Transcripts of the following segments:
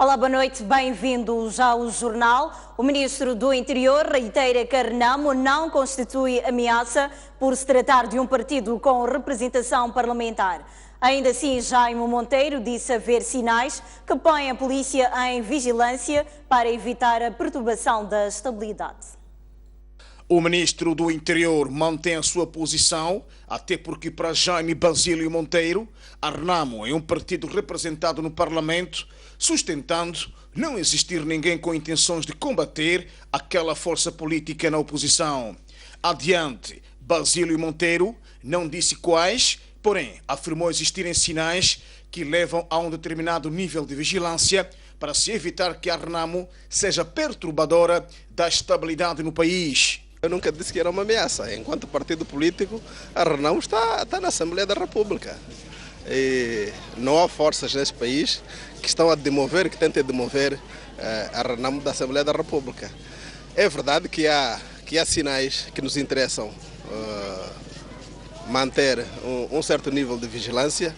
Olá, boa noite, bem-vindos ao jornal. O Ministro do Interior reitera que a Renamo não constitui ameaça por se tratar de um partido com representação parlamentar. Ainda assim, Jaime Monteiro disse haver sinais que põem a polícia em vigilância para evitar a perturbação da estabilidade. O Ministro do Interior mantém a sua posição, até porque para Jaime Basílio Monteiro, a Renamo é um partido representado no Parlamento, sustentando não existir ninguém com intenções de combater aquela força política na oposição. Adiante, Basílio Monteiro não disse quais, porém afirmou existirem sinais que levam a um determinado nível de vigilância para se evitar que a Renamo seja perturbadora da estabilidade no país. Eu nunca disse que era uma ameaça. Enquanto partido político, a Renamo está na Assembleia da República. E não há forças nesse país que estão a demover, que tentem demover a Renamo da Assembleia da República. É verdade que há sinais que nos interessam manter um certo nível de vigilância,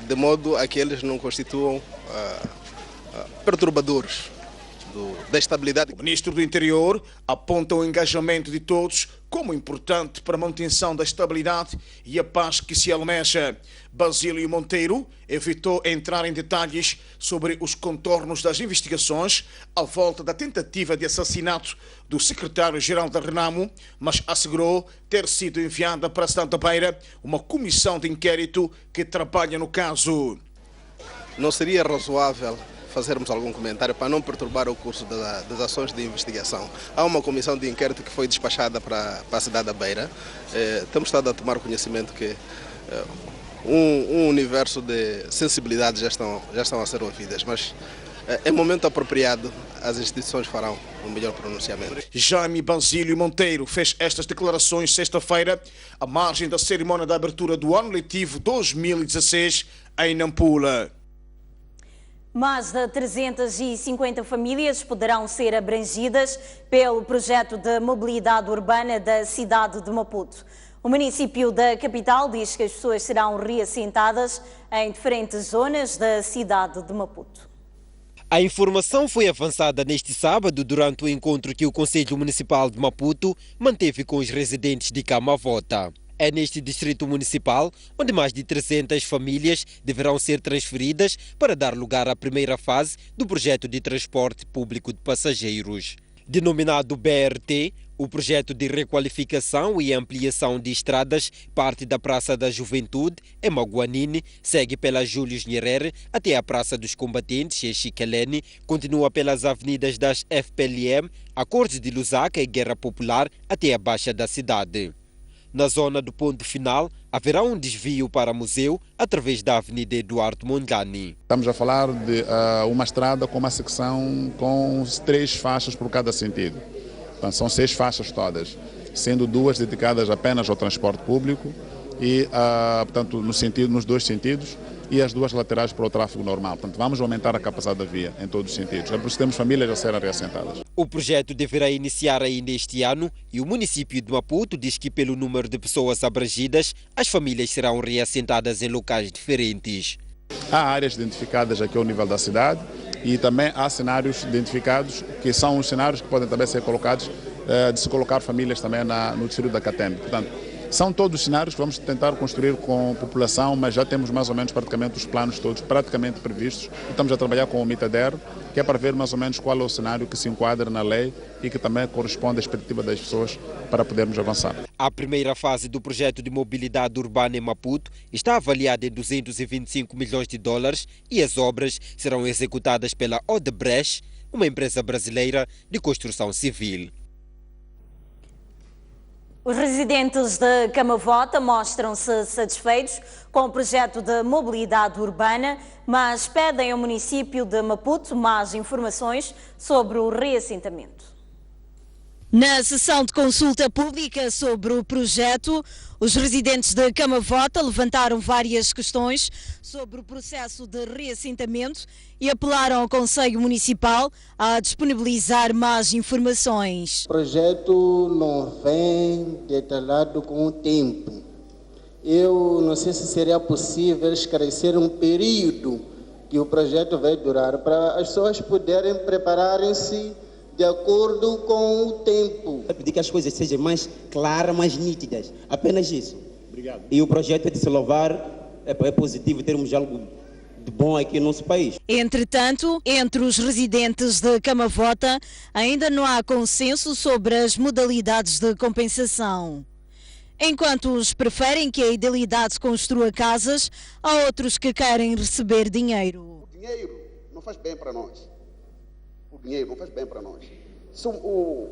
de modo a que eles não constituam perturbadores da estabilidade. O Ministro do Interior aponta o engajamento de todos como importante para a manutenção da estabilidade e a paz que se almeja. Basílio Monteiro evitou entrar em detalhes sobre os contornos das investigações à volta da tentativa de assassinato do secretário-geral da Renamo, mas assegurou ter sido enviada para Santa Beira uma comissão de inquérito que trabalha no caso. Não seria razoável fazermos algum comentário para não perturbar o curso das ações de investigação. Há uma comissão de inquérito que foi despachada para a cidade da Beira. Temos estado a tomar conhecimento que um universo de sensibilidades já estão a ser ouvidas, mas em momento apropriado as instituições farão um melhor pronunciamento. Jaime Basílio Monteiro fez estas declarações sexta-feira à margem da cerimónia de abertura do ano letivo 2016 em Nampula. Mais de 350 famílias poderão ser abrangidas pelo projeto de mobilidade urbana da cidade de Maputo. O município da capital diz que as pessoas serão reassentadas em diferentes zonas da cidade de Maputo. A informação foi avançada neste sábado durante o encontro que o Conselho Municipal de Maputo manteve com os residentes de Camavota. É neste distrito municipal onde mais de 300 famílias deverão ser transferidas para dar lugar à primeira fase do projeto de transporte público de passageiros. Denominado BRT, o projeto de requalificação e ampliação de estradas parte da Praça da Juventude, em Maguanine, segue pela Júlio Nyerere até a Praça dos Combatentes, em Chiquelene, continua pelas avenidas das FPLM, Acordes de Lusaka e Guerra Popular até a Baixa da cidade. Na zona do ponto final, haverá um desvio para museu através da Avenida Eduardo Mondlane. Estamos a falar de uma estrada com uma secção com 3 faixas por cada sentido. Portanto, são 6 faixas todas, sendo 2 dedicadas apenas ao transporte público e, portanto, nos 2 sentidos, e as 2 laterais para o tráfego normal. Portanto, vamos aumentar a capacidade da via em todos os sentidos. É por isso que temos famílias a serem reassentadas. O projeto deverá iniciar ainda este ano e o município de Maputo diz que, pelo número de pessoas abrangidas, as famílias serão reassentadas em locais diferentes. Há áreas identificadas aqui ao nível da cidade e também há cenários identificados que são os cenários que podem também ser colocados, de se colocar famílias também no distrito da Catembe. Portanto, são todos os cenários que vamos tentar construir com a população, mas já temos mais ou menos praticamente os planos todos praticamente previstos. E estamos a trabalhar com o MITADER, que é para ver mais ou menos qual é o cenário que se enquadra na lei e que também corresponde à expectativa das pessoas para podermos avançar. A primeira fase do projeto de mobilidade urbana em Maputo está avaliada em 225 milhões de dólares e as obras serão executadas pela Odebrecht, uma empresa brasileira de construção civil. Os residentes de Camavota mostram-se satisfeitos com o projeto de mobilidade urbana, mas pedem ao município de Maputo mais informações sobre o reassentamento. Na sessão de consulta pública sobre o projeto, os residentes de Camavota levantaram várias questões sobre o processo de reassentamento e apelaram ao Conselho Municipal a disponibilizar mais informações. O projeto não vem detalhado com o tempo. Eu não sei se seria possível esclarecer um período que o projeto vai durar para as pessoas poderem prepararem-se de acordo com o tempo. Eu pedir que as coisas sejam mais claras, mais nítidas. Apenas isso. Obrigado. E o projeto é de se louvar, é positivo termos algo de bom aqui no nosso país. Entretanto, entre os residentes de Camavota, ainda não há consenso sobre as modalidades de compensação. Enquanto uns preferem que a Idealidade construa casas, há outros que querem receber dinheiro. O dinheiro não faz bem para nós. O dinheiro não faz bem para nós. Se o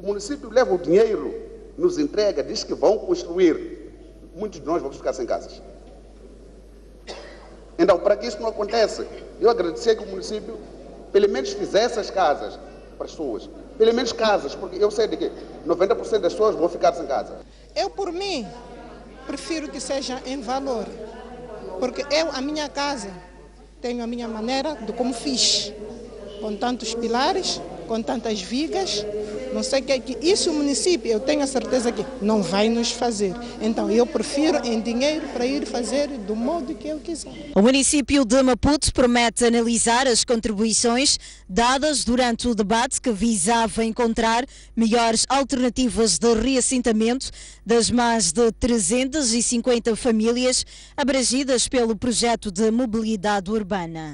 município leva o dinheiro, nos entrega, diz que vão construir, muitos de nós vamos ficar sem casas. Então, para que isso não aconteça, eu agradecia que o município, pelo menos, fizesse as casas para as pessoas. Pelo menos casas, porque eu sei de que 90% das pessoas vão ficar sem casa. Eu, por mim, prefiro que seja em valor, porque eu, a minha casa, tenho a minha maneira de como fiz, com tantos pilares, com tantas vigas, não sei o que é que isso o município, eu tenho a certeza que não vai nos fazer. Então eu prefiro em dinheiro para ir fazer do modo que eu quiser. O município de Maputo promete analisar as contribuições dadas durante o debate que visava encontrar melhores alternativas de reassentamento das mais de 350 famílias abrangidas pelo projeto de mobilidade urbana.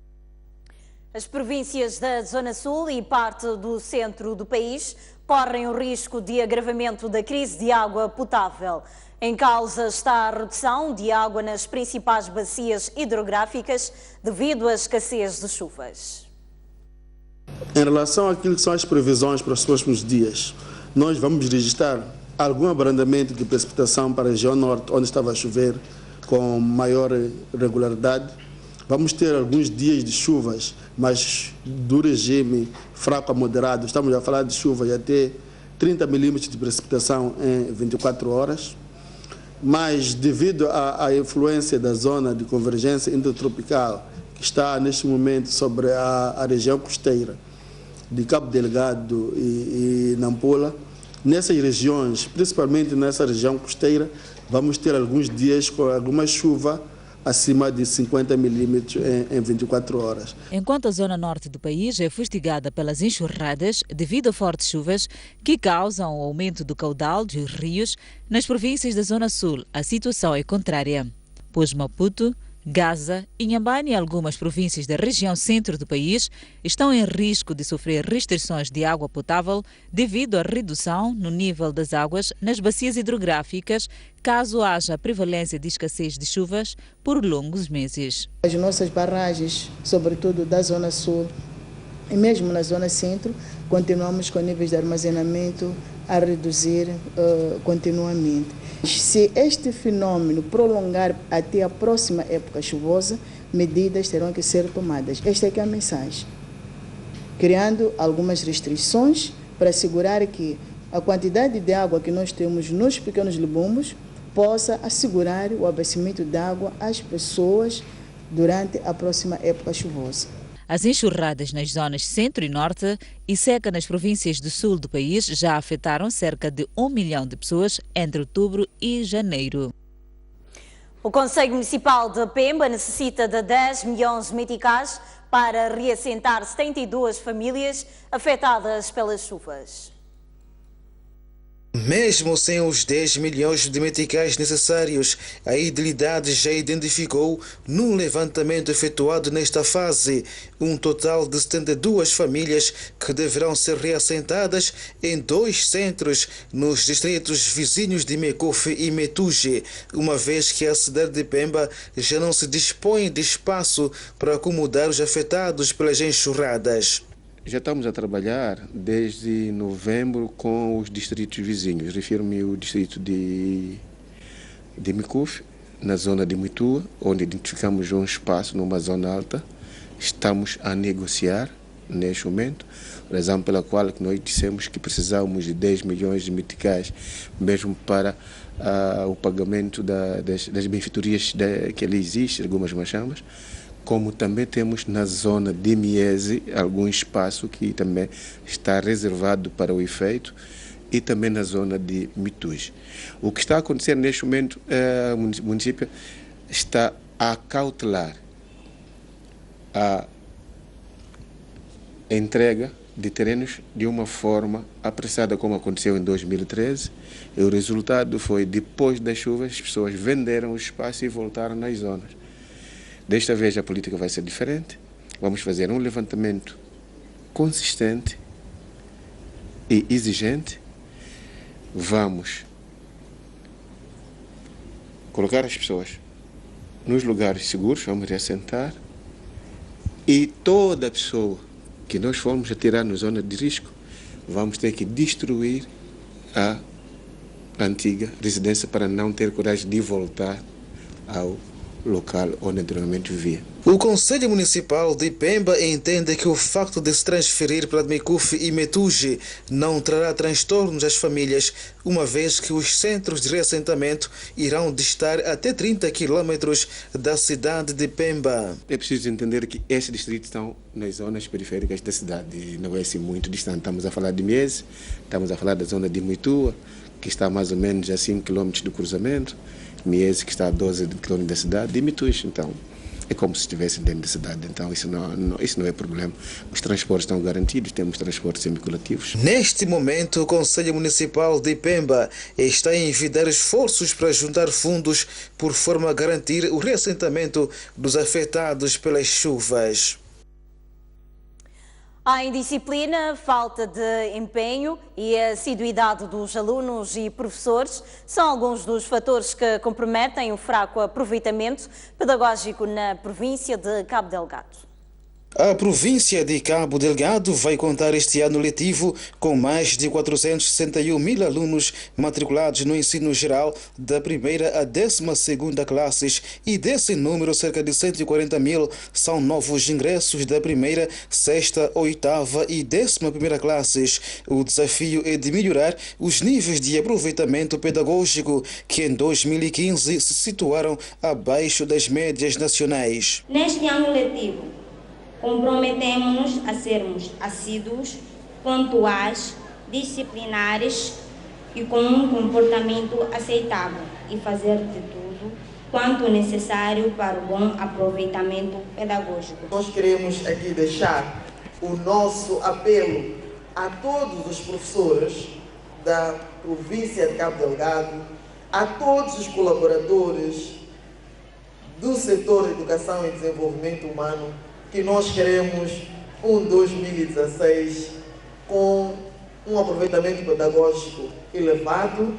As províncias da Zona Sul e parte do centro do país correm o risco de agravamento da crise de água potável. Em causa está a redução de água nas principais bacias hidrográficas devido à escassez de chuvas. Em relação àquilo que são as previsões para os próximos dias, nós vamos registrar algum abrandamento de precipitação para a região norte, onde estava a chover com maior regularidade. Vamos ter alguns dias de chuvas, mas do regime fraco a moderado. Estamos a falar de chuvas de até 30 milímetros de precipitação em 24 horas. Mas devido à influência da zona de convergência intertropical, que está neste momento sobre a região costeira de Cabo Delgado e Nampula, nessas regiões, principalmente nessa região costeira, vamos ter alguns dias com alguma chuva acima de 50 milímetros em 24 horas. Enquanto a zona norte do país é fustigada pelas enxurradas devido a fortes chuvas que causam o aumento do caudal dos rios, nas províncias da zona sul a situação é contrária, pois Maputo, Gaza, Inhambane e algumas províncias da região centro do país estão em risco de sofrer restrições de água potável devido à redução no nível das águas nas bacias hidrográficas, caso haja prevalência de escassez de chuvas por longos meses. As nossas barragens, sobretudo da zona sul e mesmo na zona centro, continuamos com níveis de armazenamento a reduzir continuamente. Se este fenômeno prolongar até a próxima época chuvosa, medidas terão que ser tomadas. Esta é que é a mensagem. Criando algumas restrições para assegurar que a quantidade de água que nós temos nos pequenos lebumbos possa assegurar o abastecimento de água às pessoas durante a próxima época chuvosa. As enxurradas nas zonas centro e norte e seca nas províncias do sul do país já afetaram cerca de 1 milhão de pessoas entre outubro e janeiro. O Conselho Municipal de Pemba necessita de 10 milhões de meticais para reassentar 72 famílias afetadas pelas chuvas. Mesmo sem os 10 milhões de meticais necessários, a Idealidade já identificou, num levantamento efetuado nesta fase, um total de 72 famílias que deverão ser reassentadas em 2 centros nos distritos vizinhos de Mecofe e Metuge, uma vez que a cidade de Pemba já não se dispõe de espaço para acomodar os afetados pelas enxurradas. Já estamos a trabalhar desde novembro com os distritos vizinhos. Refiro-me ao distrito de Mecofe, na zona de Muitua, onde identificamos um espaço numa zona alta. Estamos a negociar neste momento, razão pela qual nós dissemos que precisamos de 10 milhões de meticais, mesmo para o pagamento das benfeitorias que ali existem, algumas machamas. Como também temos na zona de Miese algum espaço que também está reservado para o efeito, e também na zona de Mituge. O que está acontecendo neste momento, o município está a cautelar a entrega de terrenos de uma forma apressada, como aconteceu em 2013. E o resultado foi, depois das chuvas, as pessoas venderam o espaço e voltaram nas zonas. Desta vez a política vai ser diferente. Vamos fazer um levantamento consistente e exigente. Vamos colocar as pessoas nos lugares seguros, vamos reassentar, e toda pessoa que nós formos a tirar na zona de risco, vamos ter que destruir a antiga residência para não ter coragem de voltar ao local onde anteriormente vivia. O Conselho Municipal de Pemba entende que o facto de se transferir para Mikufi e Metuge não trará transtornos às famílias, uma vez que os centros de reassentamento irão distar até 30 quilômetros da cidade de Pemba. É preciso entender que estes distritos estão nas zonas periféricas da cidade, não é assim muito distante. Estamos a falar de Miese, estamos a falar da zona de Muitua, que está mais ou menos a 5 km do cruzamento, Miese, que está a 12 km da cidade, e Metuge, então é como se estivessem dentro da cidade, então isso não é problema. Os transportes estão garantidos, temos transportes semicolativos. Neste momento, o Conselho Municipal de Pemba está a envidar esforços para juntar fundos por forma a garantir o reassentamento dos afetados pelas chuvas. A indisciplina, falta de empenho e a assiduidade dos alunos e professores são alguns dos fatores que comprometem o fraco aproveitamento pedagógico na província de Cabo Delgado. A província de Cabo Delgado vai contar este ano letivo com mais de 461 mil alunos matriculados no ensino geral da primeira à 12ª classes, e desse número cerca de 140 mil são novos ingressos da primeira, 6ª, 8ª e 11ª classes. O desafio é de melhorar os níveis de aproveitamento pedagógico, que em 2015 se situaram abaixo das médias nacionais. Neste ano letivo, comprometemos-nos a sermos assíduos, pontuais, disciplinares e com um comportamento aceitável e fazer de tudo quanto necessário para o bom aproveitamento pedagógico. Nós queremos aqui deixar o nosso apelo a todos os professores da província de Cabo Delgado, a todos os colaboradores do setor de educação e desenvolvimento humano, que nós queremos um 2016 com um aproveitamento pedagógico elevado,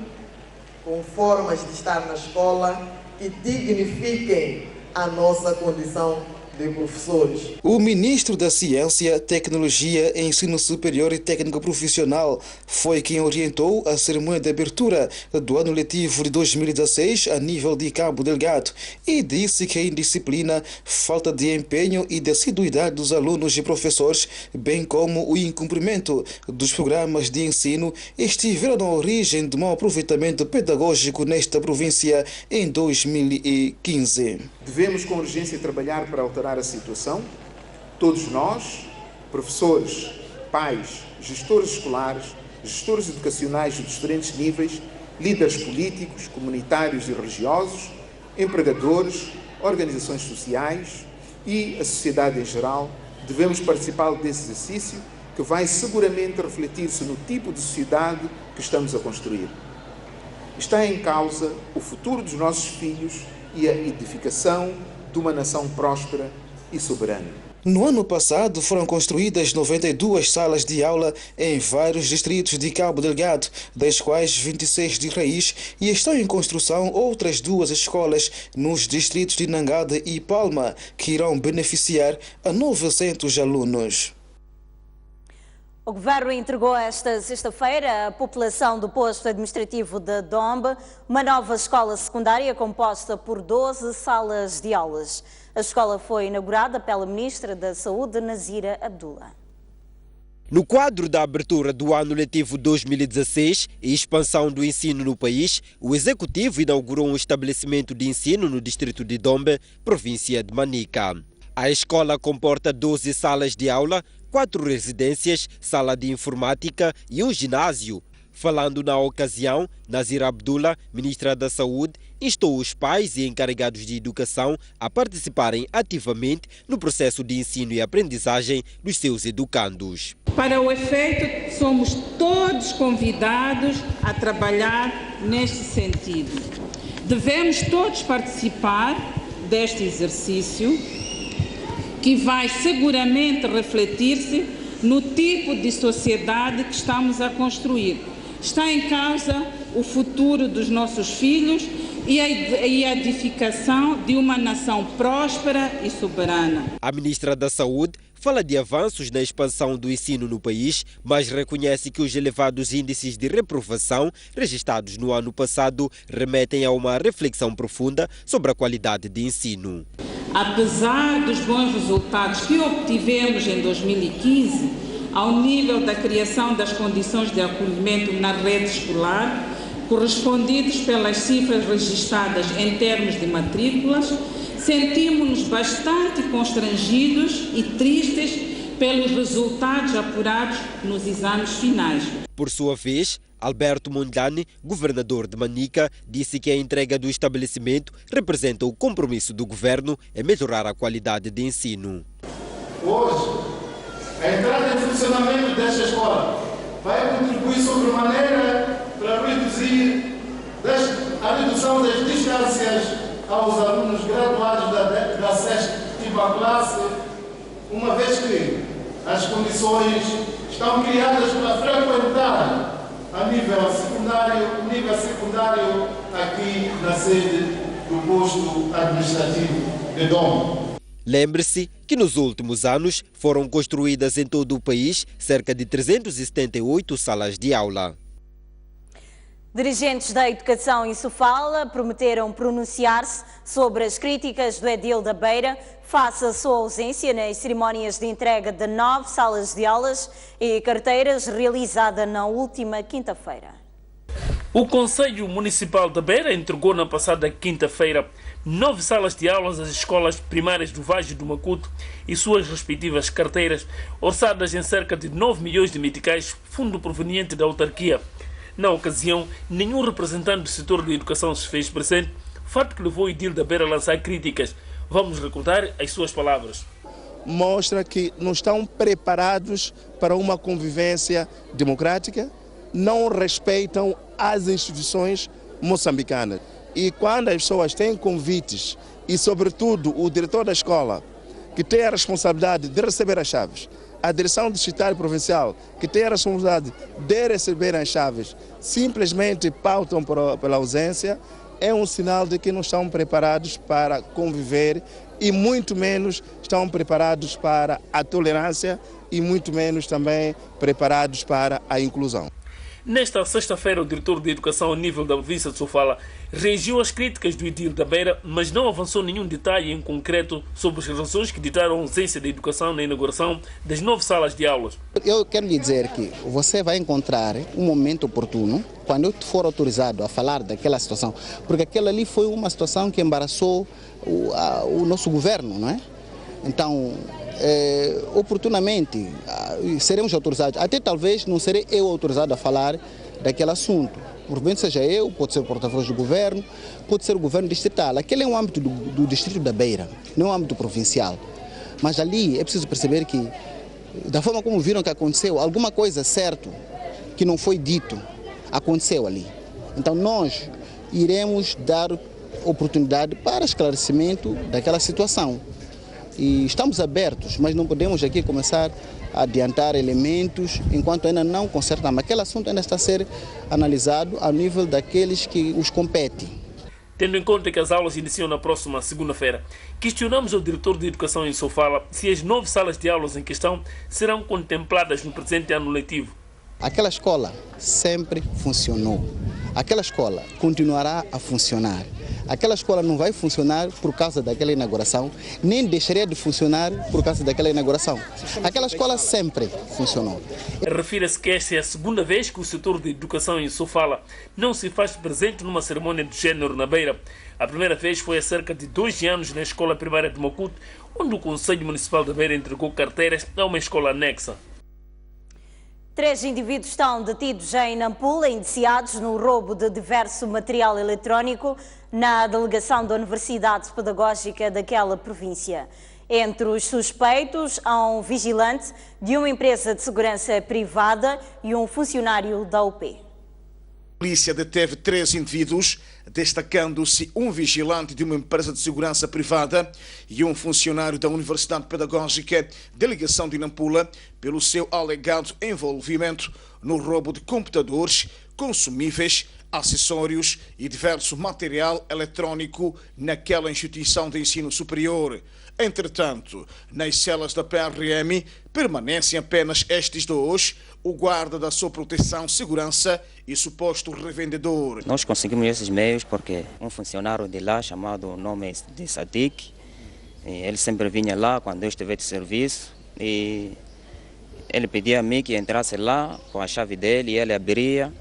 com formas de estar na escola que dignifiquem a nossa condição de professores. O ministro da Ciência, Tecnologia, Ensino Superior e Técnico Profissional foi quem orientou a cerimônia de abertura do ano letivo de 2016 a nível de Cabo Delgado e disse que a indisciplina, falta de empenho e de assiduidade dos alunos e professores, bem como o incumprimento dos programas de ensino, estiveram na origem do mau aproveitamento pedagógico nesta província em 2015. Devemos com urgência trabalhar para alterar a situação. Todos nós, professores, pais, gestores escolares, gestores educacionais de diferentes níveis, líderes políticos, comunitários e religiosos, empregadores, organizações sociais e a sociedade em geral, devemos participar desse exercício que vai seguramente refletir-se no tipo de sociedade que estamos a construir. Está em causa o futuro dos nossos filhos e a edificação de uma nação próspera e soberana. No ano passado foram construídas 92 salas de aula em vários distritos de Cabo Delgado, das quais 26 de raiz, e estão em construção outras 2 escolas nos distritos de Nangada e Palma, que irão beneficiar a 900 alunos. O Governo entregou esta sexta-feira à população do posto administrativo de Dombe uma nova escola secundária composta por 12 salas de aulas. A escola foi inaugurada pela Ministra da Saúde, Nazira Abdullah. No quadro da abertura do ano letivo 2016 e expansão do ensino no país, o Executivo inaugurou um estabelecimento de ensino no distrito de Dombe, província de Manica. A escola comporta 12 salas de aula, 4 residências, sala de informática e um ginásio. Falando na ocasião, Nazira Abdullah, ministra da Saúde, instou os pais e encarregados de educação a participarem ativamente no processo de ensino e aprendizagem dos seus educandos. Para o efeito, somos todos convidados a trabalhar neste sentido. Devemos todos participar deste exercício, que vai seguramente refletir-se no tipo de sociedade que estamos a construir. Está em causa o futuro dos nossos filhos e a edificação de uma nação próspera e soberana. A ministra da Saúde fala de avanços na expansão do ensino no país, mas reconhece que os elevados índices de reprovação registrados no ano passado remetem a uma reflexão profunda sobre a qualidade de ensino. Apesar dos bons resultados que obtivemos em 2015, ao nível da criação das condições de acolhimento na rede escolar, correspondidos pelas cifras registradas em termos de matrículas, sentimos-nos bastante constrangidos e tristes pelos resultados apurados nos exames finais. Por sua vez, Alberto Mondlane, governador de Manica, disse que a entrega do estabelecimento representa o compromisso do governo em melhorar a qualidade de ensino. Hoje, a entrada em funcionamento desta escola vai contribuir sobremaneira para reduzir a redução das distâncias aos alunos graduados da sexta classe, uma vez que as condições estão criadas para frequentar a nível secundário aqui na sede do posto administrativo de Dom. Lembre-se que nos últimos anos foram construídas em todo o país cerca de 378 salas de aula. Dirigentes da educação em Sofala prometeram pronunciar-se sobre as críticas do edil da Beira face à sua ausência nas cerimónias de entrega de 9 salas de aulas e carteiras realizada na última quinta-feira. O Conselho Municipal da Beira entregou na passada quinta-feira 9 salas de aulas às escolas primárias do Vale do Maputo e suas respectivas carteiras, orçadas em cerca de 9 milhões de meticais, fundo proveniente da autarquia. Na ocasião, nenhum representante do setor de educação se fez presente, fato que levou o edil da Beira a lançar críticas. Vamos recordar as suas palavras. Mostra que não estão preparados para uma convivência democrática, não respeitam as instituições moçambicanas. E quando as pessoas têm convites, e sobretudo o diretor da escola, que tem a responsabilidade de receber as chaves, a direção distrital e provincial, que tem a responsabilidade de receber as chaves, simplesmente pautam pela ausência, é um sinal de que não estão preparados para conviver e muito menos estão preparados para a tolerância e muito menos também preparados para a inclusão. Nesta sexta-feira, o diretor de Educação a nível da província de Sofala reagiu às críticas do edil da Beira, mas não avançou nenhum detalhe em concreto sobre as razões que ditaram a ausência da educação na inauguração das 9 salas de aulas. Eu quero lhe dizer que você vai encontrar um momento oportuno, quando eu for autorizado a falar daquela situação, porque aquela ali foi uma situação que embaraçou o nosso governo, não é? Então, oportunamente seremos autorizados, até talvez não serei eu autorizado a falar daquele assunto, porventura seja eu, pode ser o porta-voz do governo, pode ser o governo distrital. Aquele é um âmbito do distrito da Beira, não é um âmbito provincial, mas ali é preciso perceber que, da forma como viram que aconteceu, alguma coisa certa que não foi dito aconteceu ali. Então nós iremos dar oportunidade para esclarecimento daquela situação. E estamos abertos, mas não podemos aqui começar a adiantar elementos enquanto ainda não consertamos. Aquele assunto ainda está a ser analisado ao nível daqueles que os competem. Tendo em conta que as aulas iniciam na próxima segunda-feira, questionamos ao diretor de Educação em Sofala se as 9 salas de aulas em questão serão contempladas no presente ano letivo. Aquela escola sempre funcionou. Aquela escola continuará a funcionar. Aquela escola não vai funcionar por causa daquela inauguração, nem deixaria de funcionar por causa daquela inauguração. Aquela escola sempre funcionou. Refira-se que esta é a segunda vez que o setor de educação em Sofala não se faz presente numa cerimônia de género na Beira. A primeira vez foi há cerca de 2 anos na escola primária de Maputo, onde o Conselho Municipal da Beira entregou carteiras a uma escola anexa. 3 indivíduos estão detidos em Nampula, indiciados no roubo de diverso material eletrónico na delegação da Universidade Pedagógica daquela província. Entre os suspeitos, há um vigilante de uma empresa de segurança privada e um funcionário da UP. A polícia deteve 3 indivíduos, destacando-se um vigilante de uma empresa de segurança privada e um funcionário da Universidade Pedagógica, delegação de Nampula, pelo seu alegado envolvimento no roubo de computadores, consumíveis, acessórios e diverso material eletrônico naquela instituição de ensino superior. Entretanto, nas celas da PRM permanecem apenas estes 2, o guarda da sua proteção, segurança e suposto revendedor. Nós conseguimos esses meios porque um funcionário de lá, chamado nome de Sadiq, ele sempre vinha lá quando eu estive de serviço e ele pedia a mim que entrasse lá com a chave dele e ele abria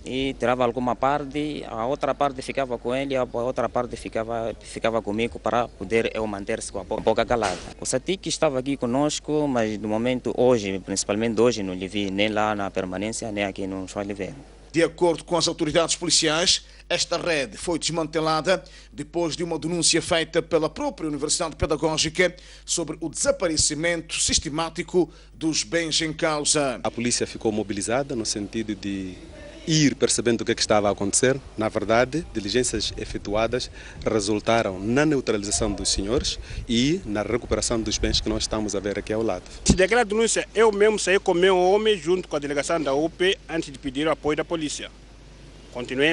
e tirava alguma parte, a outra parte ficava com ele, a outra parte ficava comigo para poder eu manter-se com a boca calada. O Sadiq estava aqui conosco, mas no momento hoje, principalmente hoje, não lhe vi nem lá na permanência, nem aqui no Chualiveiro. De acordo com as autoridades policiais, esta rede foi desmantelada depois de uma denúncia feita pela própria Universidade Pedagógica sobre o desaparecimento sistemático dos bens em causa. A polícia ficou mobilizada no sentido de ir percebendo o que estava a acontecer. Na verdade, diligências efetuadas resultaram na neutralização dos senhores e na recuperação dos bens que nós estamos a ver aqui ao lado. Daquela denúncia, eu mesmo saí com meu homem junto com a delegação da UP antes de pedir o apoio da polícia. Continuei a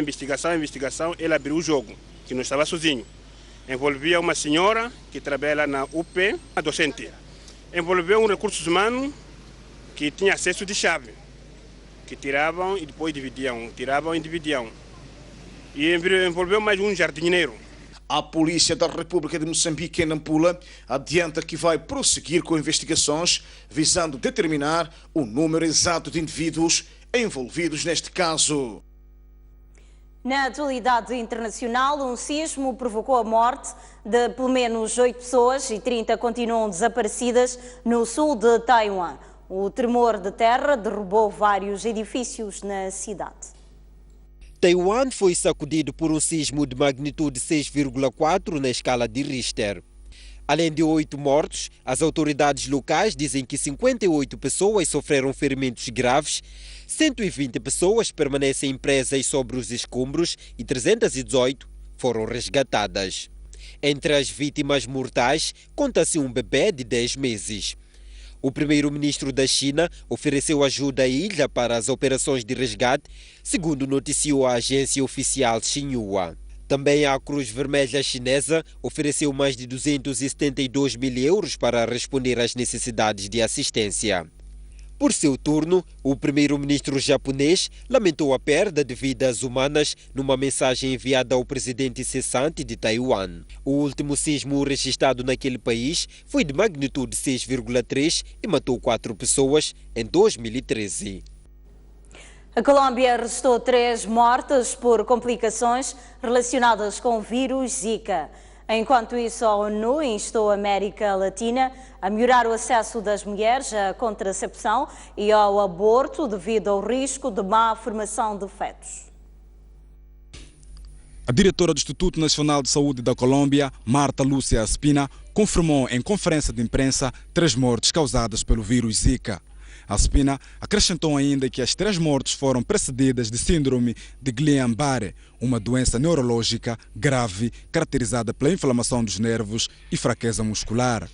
investigação, ele abriu o jogo, que não estava sozinho. Envolvia uma senhora que trabalha na UP, a docente. Envolveu um recursos humanos que tinha acesso de chave, que tiravam e depois dividiam, tiravam e dividiam. E envolveu mais um jardineiro. A Polícia da República de Moçambique, em Nampula, adianta que vai prosseguir com investigações visando determinar o número exato de indivíduos envolvidos neste caso. Na atualidade internacional, um sismo provocou a morte de pelo menos 8 pessoas e 30 continuam desaparecidas no sul de Taiwan. O tremor de terra derrubou vários edifícios na cidade. Taiwan foi sacudido por um sismo de magnitude 6,4 na escala de Richter. Além de 8 mortos, as autoridades locais dizem que 58 pessoas sofreram ferimentos graves, 120 pessoas permanecem presas sobre os escombros e 318 foram resgatadas. Entre as vítimas mortais, conta-se um bebê de 10 meses. O primeiro-ministro da China ofereceu ajuda à ilha para as operações de resgate, segundo noticiou a agência oficial Xinhua. Também a Cruz Vermelha Chinesa ofereceu mais de 272 mil euros para responder às necessidades de assistência. Por seu turno, o primeiro-ministro japonês lamentou a perda de vidas humanas numa mensagem enviada ao presidente cessante de Taiwan. O último sismo registrado naquele país foi de magnitude 6,3 e matou 4 pessoas em 2013. A Colômbia registrou 3 mortes por complicações relacionadas com o vírus Zika. Enquanto isso, a ONU instou a América Latina a melhorar o acesso das mulheres à contracepção e ao aborto devido ao risco de má formação de fetos. A diretora do Instituto Nacional de Saúde da Colômbia, Marta Lúcia Espina, confirmou em conferência de imprensa 3 mortes causadas pelo vírus Zika. A Espina acrescentou ainda que as 3 mortes foram precedidas de síndrome de Guillain-Barré, uma doença neurológica grave caracterizada pela inflamação dos nervos e fraqueza muscular.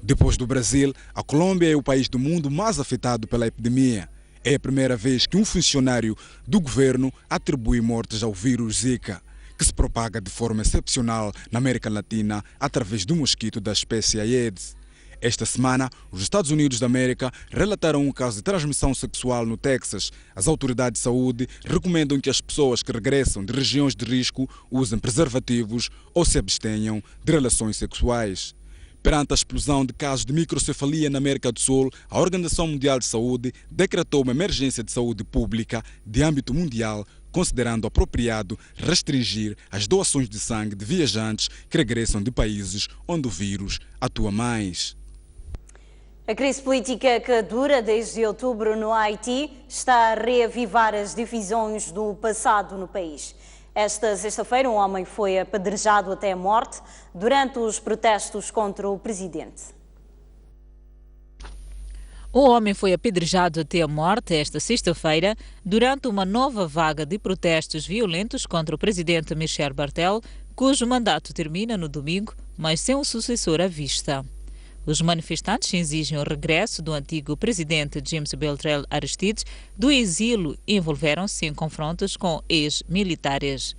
Depois do Brasil, a Colômbia é o país do mundo mais afetado pela epidemia. É a primeira vez que um funcionário do governo atribui mortes ao vírus Zika, que se propaga de forma excepcional na América Latina através do mosquito da espécie Aedes. Esta semana, os Estados Unidos da América relataram um caso de transmissão sexual no Texas. As autoridades de saúde recomendam que as pessoas que regressam de regiões de risco usem preservativos ou se abstenham de relações sexuais. Perante a explosão de casos de microcefalia na América do Sul, a Organização Mundial de Saúde decretou uma emergência de saúde pública de âmbito mundial, considerando apropriado restringir as doações de sangue de viajantes que regressam de países onde o vírus atua mais. A crise política que dura desde outubro no Haiti está a reavivar as divisões do passado no país. Esta sexta-feira, um homem foi apedrejado até a morte durante os protestos contra o presidente. O homem foi apedrejado até a morte esta sexta-feira durante uma nova vaga de protestos violentos contra o presidente Michel Bartel, cujo mandato termina no domingo, mas sem um sucessor à vista. Os manifestantes exigem o regresso do antigo presidente James Beltrel Aristide do exílio e envolveram-se em confrontos com ex-militares.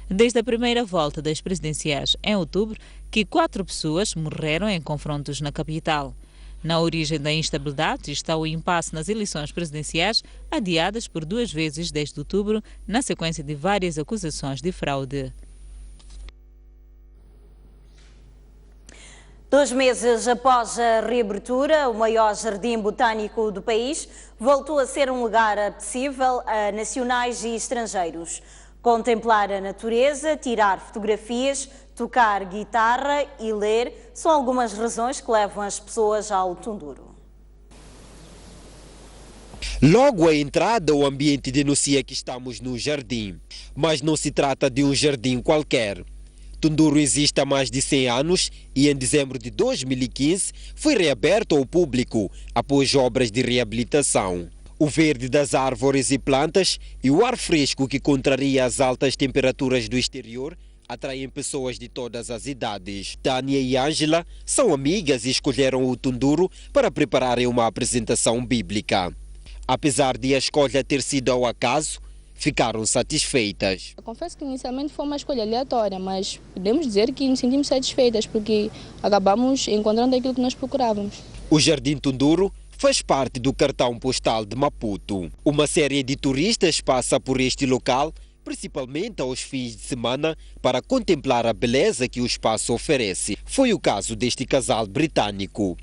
Desde a primeira volta das presidenciais em outubro, que 4 pessoas morreram em confrontos na capital. Na origem da instabilidade está o impasse nas eleições presidenciais, adiadas por 2 vezes desde outubro, na sequência de várias acusações de fraude. 2 meses após a reabertura, o maior jardim botânico do país voltou a ser um lugar apetecível a nacionais e estrangeiros. Contemplar a natureza, tirar fotografias, tocar guitarra e ler são algumas razões que levam as pessoas ao Tunduro. Logo à entrada, o ambiente denuncia que estamos no jardim, mas não se trata de um jardim qualquer. Tunduro existe há mais de 100 anos e em dezembro de 2015 foi reaberto ao público após obras de reabilitação. O verde das árvores e plantas e o ar fresco que contraria as altas temperaturas do exterior atraem pessoas de todas as idades. Tânia e Ângela são amigas e escolheram o Tunduro para prepararem uma apresentação bíblica. Apesar de a escolha ter sido ao acaso, ficaram satisfeitas. Eu confesso que inicialmente foi uma escolha aleatória, mas podemos dizer que nos sentimos satisfeitas porque acabamos encontrando aquilo que nós procurávamos. O Jardim Tunduro faz parte do cartão postal de Maputo. Uma série de turistas passa por este local, principalmente aos fins de semana, para contemplar a beleza que o espaço oferece. Foi o caso deste casal britânico.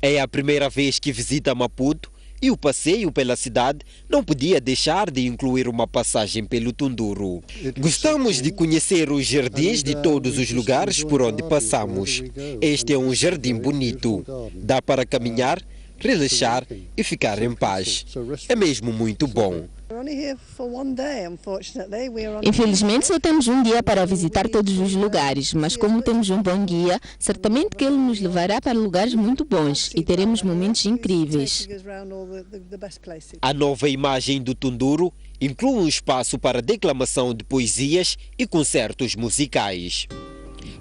É a primeira vez que visita Maputo e o passeio pela cidade não podia deixar de incluir uma passagem pelo Tunduro. Gostamos de conhecer os jardins de todos os lugares por onde passamos. Este é um jardim bonito. Dá para caminhar, relaxar e ficar em paz. É mesmo muito bom. Infelizmente só temos um dia para visitar todos os lugares, mas como temos um bom guia, certamente que ele nos levará para lugares muito bons e teremos momentos incríveis. A nova imagem do Tunduro inclui um espaço para declamação de poesias e concertos musicais.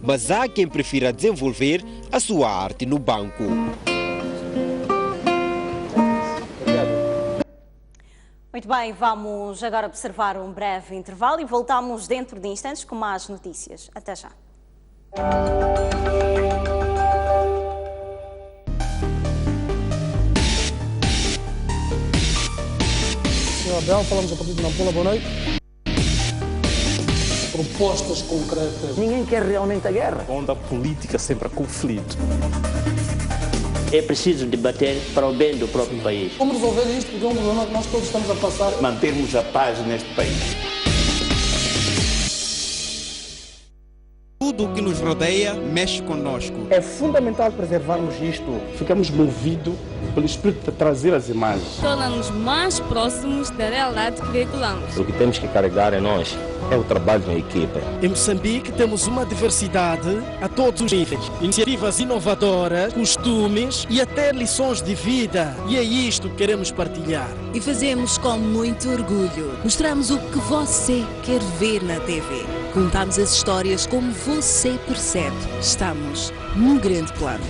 Mas há quem prefira desenvolver a sua arte no banco. Muito bem, vamos agora observar um breve intervalo e voltamos dentro de instantes com mais notícias. Até já. Senhor Abel, falamos a partir de Nampula, boa noite. Propostas concretas. Ninguém quer realmente a guerra. Onde a política sempre há conflito. É preciso debater para o bem do próprio país. Como resolver isto? Porque é um problema que nós todos estamos a passar. Mantermos a paz neste país. Tudo o que nos rodeia mexe conosco. É fundamental preservarmos isto. Ficamos movidos pelo espírito de trazer as imagens. Torna-nos mais próximos da realidade que veiculamos. O que temos que carregar em nós é o trabalho em equipa. Em Moçambique temos uma diversidade a todos os níveis. Iniciativas inovadoras, costumes e até lições de vida. E é isto que queremos partilhar. E fazemos com muito orgulho. Mostramos o que você quer ver na TV. Contamos as histórias como você percebe. Estamos num grande plano.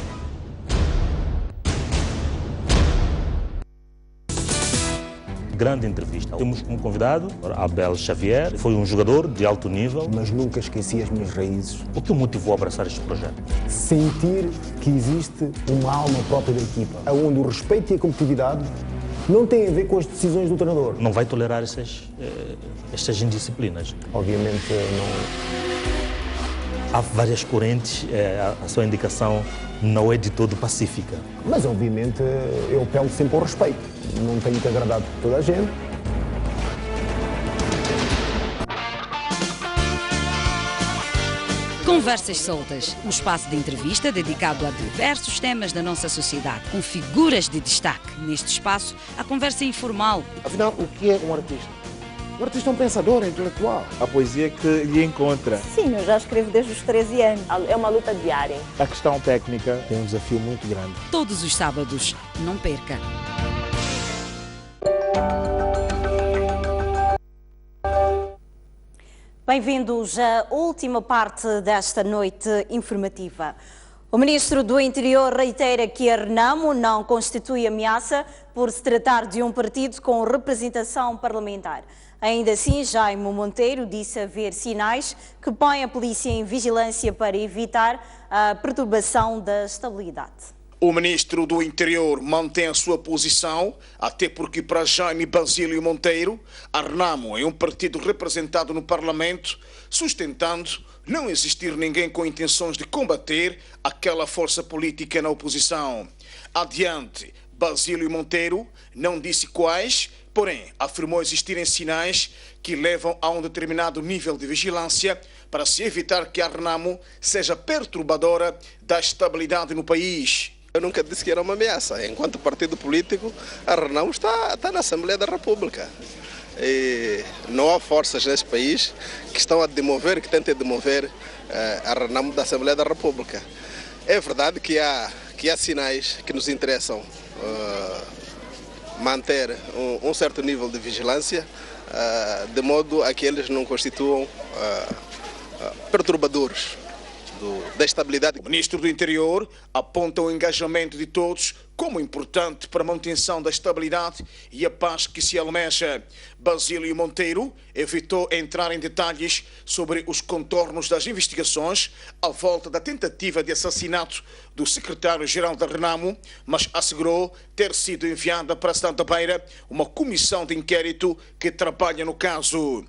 Grande entrevista. Temos como convidado Abel Xavier, foi um jogador de alto nível. Mas nunca esqueci as minhas raízes. O que o motivou a abraçar este projeto? Sentir que existe uma alma própria da equipa, onde o respeito e a competitividade não têm a ver com as decisões do treinador. Não vai tolerar estas indisciplinas? Obviamente não. Há várias correntes, a sua indicação não é de todo pacífica. Mas obviamente eu apelo sempre ao respeito. Não tenho que agradar toda a gente. Com Conversas Soltas, um espaço de entrevista dedicado a diversos temas da nossa sociedade, com figuras de destaque. Neste espaço, a conversa é informal. Afinal, o que é um artista? O artista é um pensador, é intelectual. A poesia que lhe encontra. Sim, eu já escrevo desde os 13 anos. É uma luta diária. A questão técnica tem um desafio muito grande. Todos os sábados, não perca. Bem-vindos à última parte desta noite informativa. O Ministro do Interior reitera que a Renamo não constitui ameaça por se tratar de um partido com representação parlamentar. Ainda assim, Jaime Monteiro disse haver sinais que põem a polícia em vigilância para evitar a perturbação da estabilidade. O Ministro do Interior mantém a sua posição, até porque para Jaime Basílio Monteiro, a Renamo é um partido representado no Parlamento, sustentando não existir ninguém com intenções de combater aquela força política na oposição. Adiante, Basílio Monteiro não disse quais, porém afirmou existirem sinais que levam a um determinado nível de vigilância para se evitar que a Renamo seja perturbadora da estabilidade no país. Eu nunca disse que era uma ameaça. Enquanto partido político, a Renamo está na Assembleia da República. E não há forças neste país que estão a demover, que tentem demover a Renamo da Assembleia da República. É verdade que há sinais que nos interessam manter um certo nível de vigilância, de modo a que eles não constituam perturbadores da estabilidade. O Ministro do Interior aponta o engajamento de todos como importante para a manutenção da estabilidade e a paz que se almeja. Basílio Monteiro evitou entrar em detalhes sobre os contornos das investigações à volta da tentativa de assassinato do secretário-geral da Renamo, mas assegurou ter sido enviada para Santa Beira uma comissão de inquérito que trabalha no caso.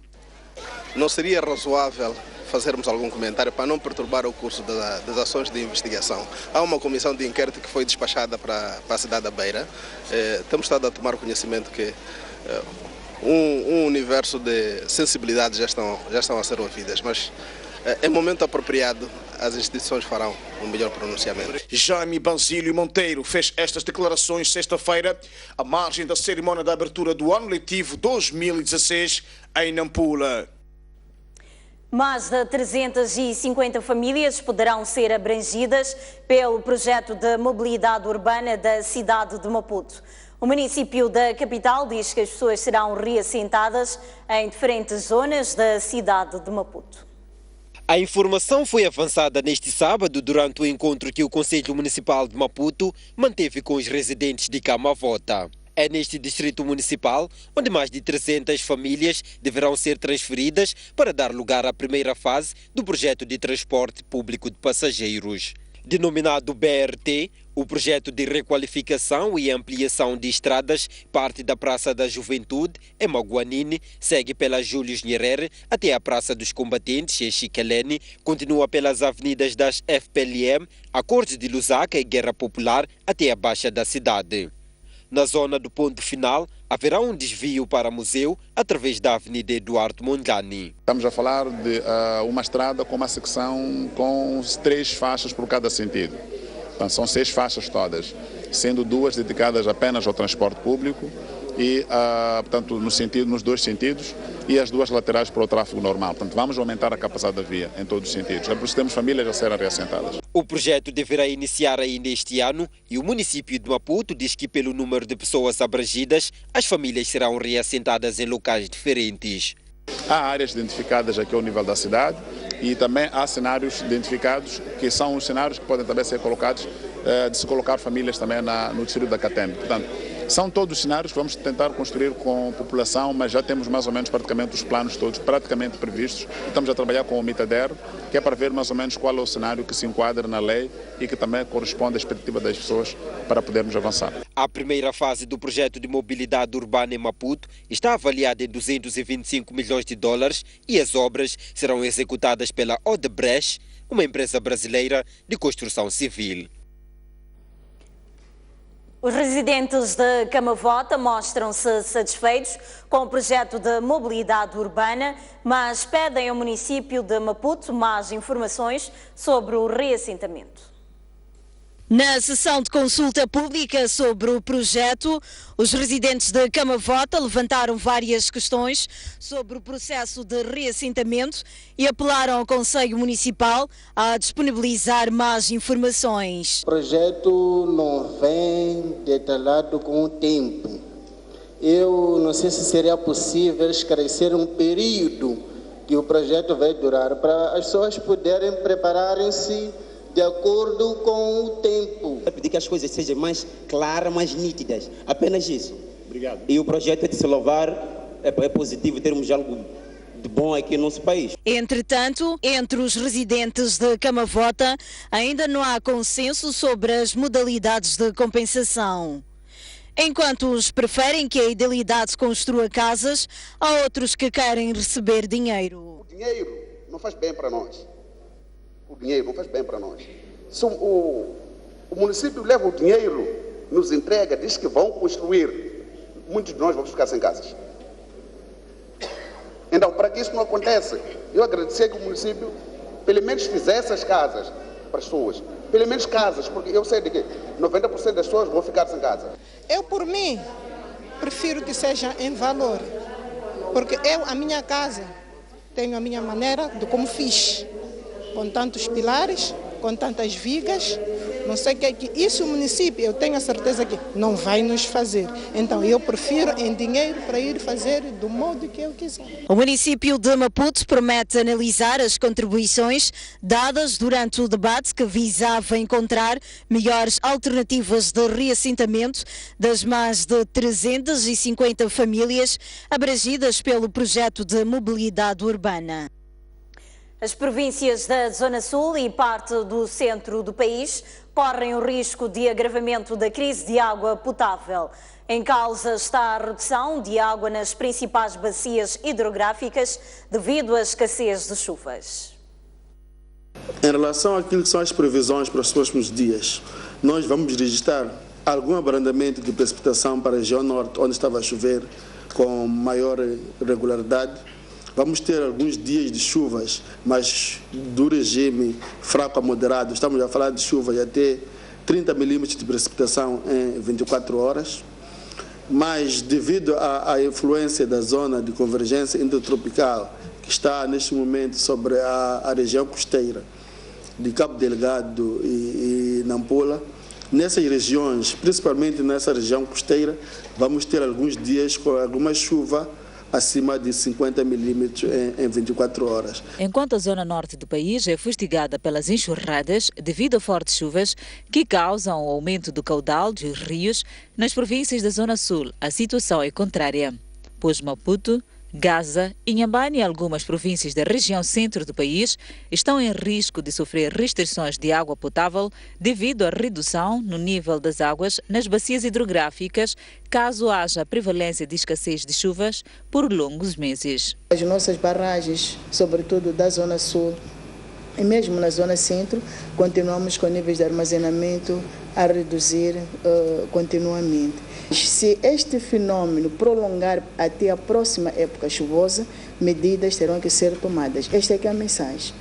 Não seria razoável fazermos algum comentário para não perturbar o curso das ações de investigação. Há uma comissão de inquérito que foi despachada para a cidade da Beira. Temos estado a tomar conhecimento que um universo de sensibilidades já estão a ser ouvidas, mas em momento apropriado as instituições farão um melhor pronunciamento. Jaime Basílio Monteiro fez estas declarações sexta-feira à margem da cerimónia de abertura do ano letivo 2016 em Nampula. Mais de 350 famílias poderão ser abrangidas pelo projeto de mobilidade urbana da cidade de Maputo. O município da capital diz que as pessoas serão reassentadas em diferentes zonas da cidade de Maputo. A informação foi avançada neste sábado durante o encontro que o Conselho Municipal de Maputo manteve com os residentes de Camavota. É neste distrito municipal onde mais de 300 famílias deverão ser transferidas para dar lugar à primeira fase do projeto de transporte público de passageiros. Denominado BRT, o projeto de requalificação e ampliação de estradas parte da Praça da Juventude, em Maguanine, segue pela Júlio Nyerere até a Praça dos Combatentes, em Chiquelene, continua pelas avenidas das FPLM, Acordes de Lusaka e Guerra Popular até a Baixa da cidade. Na zona do ponto final, haverá um desvio para o museu através da Avenida Eduardo Mondlane. Estamos a falar de uma estrada com uma secção com 3 faixas por cada sentido. Então, são 6 faixas todas, sendo 2 dedicadas apenas ao transporte público e, portanto, nos 2 sentidos, e as 2 laterais para o tráfego normal. Portanto, vamos aumentar a capacidade da via em todos os sentidos. É por isso que temos famílias a serem reassentadas. O projeto deverá iniciar ainda este ano e o município de Maputo diz que, pelo número de pessoas abrangidas, as famílias serão reassentadas em locais diferentes. Há áreas identificadas aqui ao nível da cidade e também há cenários identificados que são os cenários que podem também ser colocados, de se colocar famílias também no distrito da Catembe. Portanto, são todos os cenários que vamos tentar construir com a população, mas já temos mais ou menos praticamente os planos todos praticamente previstos. Estamos a trabalhar com o Mitader, que é para ver mais ou menos qual é o cenário que se enquadra na lei e que também corresponde à expectativa das pessoas para podermos avançar. A primeira fase do projeto de mobilidade urbana em Maputo está avaliada em 225 milhões de dólares e as obras serão executadas pela Odebrecht, uma empresa brasileira de construção civil. Os residentes de Camavota mostram-se satisfeitos com o projeto de mobilidade urbana, mas pedem ao município de Maputo mais informações sobre o reassentamento. Na sessão de consulta pública sobre o projeto, os residentes de Camavota levantaram várias questões sobre o processo de reassentamento e apelaram ao Conselho Municipal a disponibilizar mais informações. O projeto não vem detalhado com o tempo. Eu não sei se seria possível esclarecer um período que o projeto vai durar para as pessoas poderem prepararem-se de acordo com o tempo. É pedir que as coisas sejam mais claras, mais nítidas. Apenas isso. Obrigado. E o projeto é de se louvar, é positivo termos algo de bom aqui no nosso país. Entretanto, entre os residentes de Camavota, ainda não há consenso sobre as modalidades de compensação. Enquanto uns preferem que a Idealidade construa casas, há outros que querem receber dinheiro. O dinheiro não faz bem para nós. O dinheiro não faz bem para nós. Se o município leva o dinheiro, nos entrega, diz que vão construir, muitos de nós vamos ficar sem casas. Então, para que isso não aconteça, eu agradecer que o município, pelo menos, fizesse as casas para as pessoas. Pelo menos casas, porque eu sei de que 90% das pessoas vão ficar sem casa. Eu, por mim, prefiro que seja em valor, porque eu, a minha casa, tenho a minha maneira de como fiz. Com tantos pilares, com tantas vigas, não sei o que isso o município, eu tenho a certeza que não vai nos fazer. Então eu prefiro em dinheiro para ir fazer do modo que eu quiser. O município de Maputo promete analisar as contribuições dadas durante o debate que visava encontrar melhores alternativas de reassentamento das mais de 350 famílias abrangidas pelo projeto de mobilidade urbana. As províncias da Zona Sul e parte do centro do país correm o risco de agravamento da crise de água potável. Em causa está a redução de água nas principais bacias hidrográficas devido à escassez de chuvas. Em relação àquilo que são as previsões para os próximos dias, nós vamos registrar algum abrandamento de precipitação para a região norte, onde estava a chover com maior regularidade. Vamos ter alguns dias de chuvas, mas do regime fraco a moderado. Estamos a falar de chuvas de até 30 milímetros de precipitação em 24 horas. Mas devido à influência da zona de convergência intertropical, que está neste momento sobre a região costeira de Cabo Delgado e Nampula, nessas regiões, principalmente nessa região costeira, vamos ter alguns dias com alguma chuva acima de 50 milímetros em 24 horas. Enquanto a zona norte do país é fustigada pelas enxurradas devido a fortes chuvas que causam o aumento do caudal dos rios, nas províncias da zona sul a situação é contrária, pois Maputo, Gaza, Inhambane e algumas províncias da região centro do país estão em risco de sofrer restrições de água potável devido à redução no nível das águas nas bacias hidrográficas, caso haja prevalência de escassez de chuvas por longos meses. As nossas barragens, sobretudo da zona sul e mesmo na zona centro, continuamos com níveis de armazenamento a reduzir continuamente. Se este fenômeno prolongar até a próxima época chuvosa, medidas terão que ser tomadas. Esta é que é a mensagem.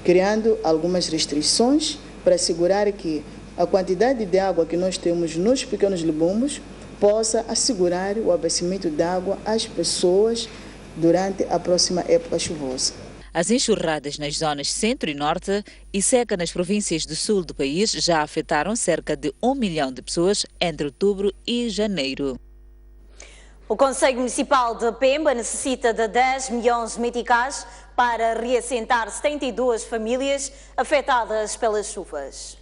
Criando algumas restrições para assegurar que a quantidade de água que nós temos nos pequenos legumes possa assegurar o abastecimento de água às pessoas durante a próxima época chuvosa. As enxurradas nas zonas centro e norte e seca nas províncias do sul do país já afetaram cerca de 1 milhão de pessoas entre outubro e janeiro. O Conselho Municipal de Pemba necessita de 10 milhões de meticais para reassentar 72 famílias afetadas pelas chuvas.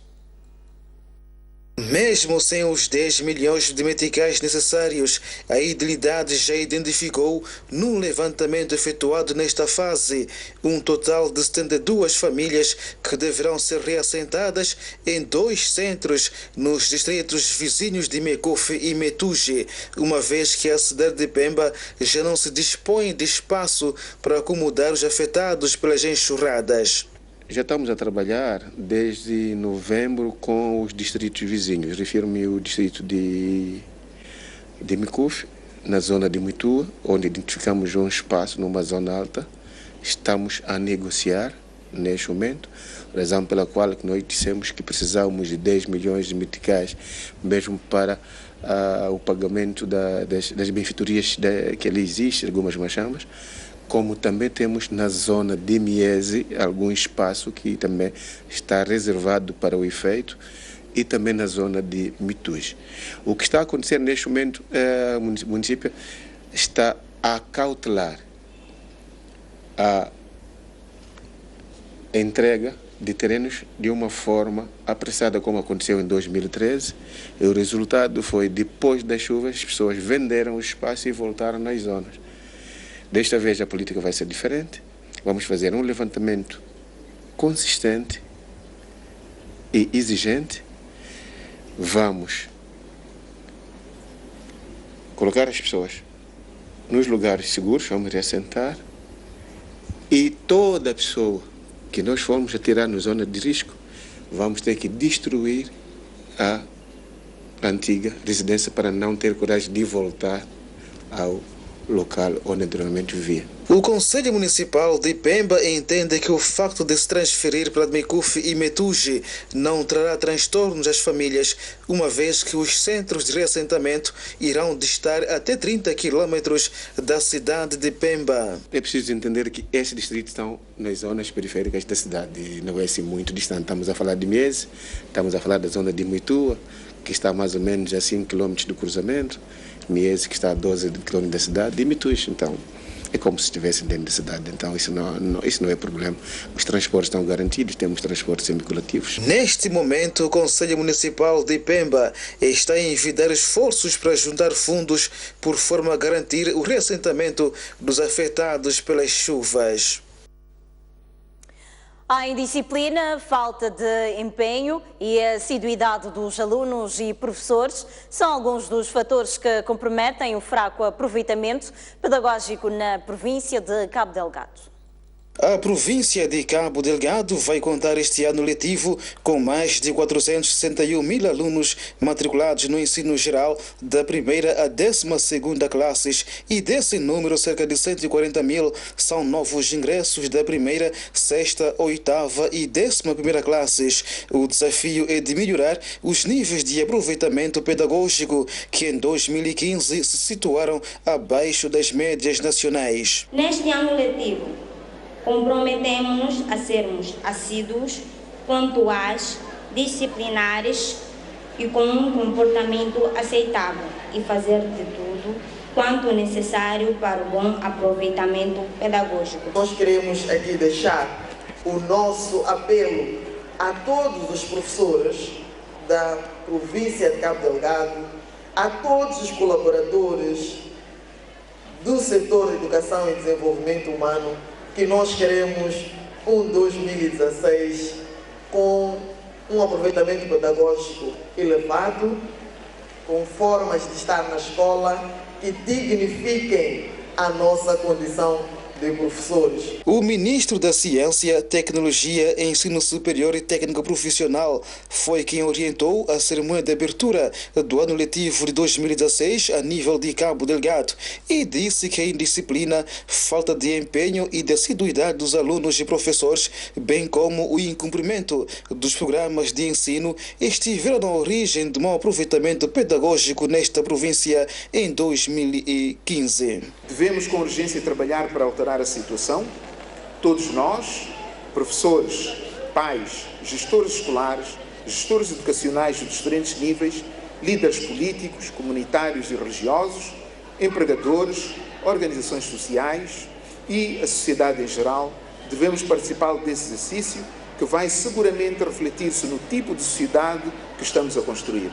Mesmo sem os 10 milhões de meticais necessários, a Idealidade já identificou, num levantamento efetuado nesta fase, um total de 72 famílias que deverão ser reassentadas em 2 centros nos distritos vizinhos de Mecofe e Metuge, uma vez que a cidade de Pemba já não se dispõe de espaço para acomodar os afetados pelas enxurradas. Já estamos a trabalhar desde novembro com os distritos vizinhos. Refiro-me ao distrito de Mikufi, na zona de Muitua, onde identificamos um espaço numa zona alta. Estamos a negociar neste momento, razão pela qual nós dissemos que precisávamos de 10 milhões de meticais, mesmo para o pagamento das benfeitorias que ali existem, algumas machambas, como também temos na zona de Miese algum espaço que também está reservado para o efeito, e também na zona de Mituj. O que está a acontecer neste momento, o município está a cautelar a entrega de terrenos de uma forma apressada, como aconteceu em 2013. E o resultado foi, depois das chuvas, as pessoas venderam o espaço e voltaram nas zonas. Desta vez a política vai ser diferente. Vamos fazer um levantamento consistente e exigente. Vamos colocar as pessoas nos lugares seguros, vamos reassentar, e toda pessoa que nós formos a tirar na zona de risco, vamos ter que destruir a antiga residência para não ter coragem de voltar ao local onde anteriormente vivia. O Conselho Municipal de Pemba entende que o facto de se transferir para Mikufi e Metuji não trará transtornos às famílias, uma vez que os centros de reassentamento irão distar até 30 quilômetros da cidade de Pemba. É preciso entender que esses distritos estão nas zonas periféricas da cidade, não é assim muito distante. Estamos a falar de Miese, estamos a falar da zona de Muitua, que está mais ou menos a 5 quilômetros do cruzamento, Miese, que está a 12 quilômetros da cidade, e Metuji, então é como se estivesse dentro da cidade, então isso não é problema. Os transportes estão garantidos, temos transportes semicolativos. Neste momento, o Conselho Municipal de Pemba está a envidar esforços para juntar fundos por forma a garantir o reassentamento dos afetados pelas chuvas. A indisciplina, falta de empenho e a assiduidade dos alunos e professores são alguns dos fatores que comprometem o fraco aproveitamento pedagógico na província de Cabo Delgado. A província de Cabo Delgado vai contar este ano letivo com mais de 461 mil alunos matriculados no ensino geral da primeira à 12ª classes, e desse número cerca de 140 mil são novos ingressos da primeira, 6ª, 8ª e 11ª classes. O desafio é de melhorar os níveis de aproveitamento pedagógico, que em 2015 se situaram abaixo das médias nacionais. Neste ano letivo, comprometemos-nos a sermos assíduos, pontuais, disciplinares e com um comportamento aceitável e fazer de tudo quanto necessário para o bom aproveitamento pedagógico. Nós queremos aqui deixar o nosso apelo a todos os professores da província de Cabo Delgado, a todos os colaboradores do setor de educação e desenvolvimento humano, que nós queremos um 2016 com um aproveitamento pedagógico elevado, com formas de estar na escola que dignifiquem a nossa condição de professores. O ministro da Ciência, Tecnologia, Ensino Superior e Técnico Profissional foi quem orientou a cerimônia de abertura do ano letivo de 2016 a nível de Cabo Delgado e disse que a indisciplina, falta de empenho e de assiduidade dos alunos e professores, bem como o incumprimento dos programas de ensino, estiveram na origem do mau aproveitamento pedagógico nesta província em 2015. Devemos com urgência trabalhar para alterar a situação. Todos nós, professores, pais, gestores escolares, gestores educacionais dos diferentes níveis, líderes políticos, comunitários e religiosos, empregadores, organizações sociais e a sociedade em geral, devemos participar desse exercício que vai seguramente refletir-se no tipo de sociedade que estamos a construir.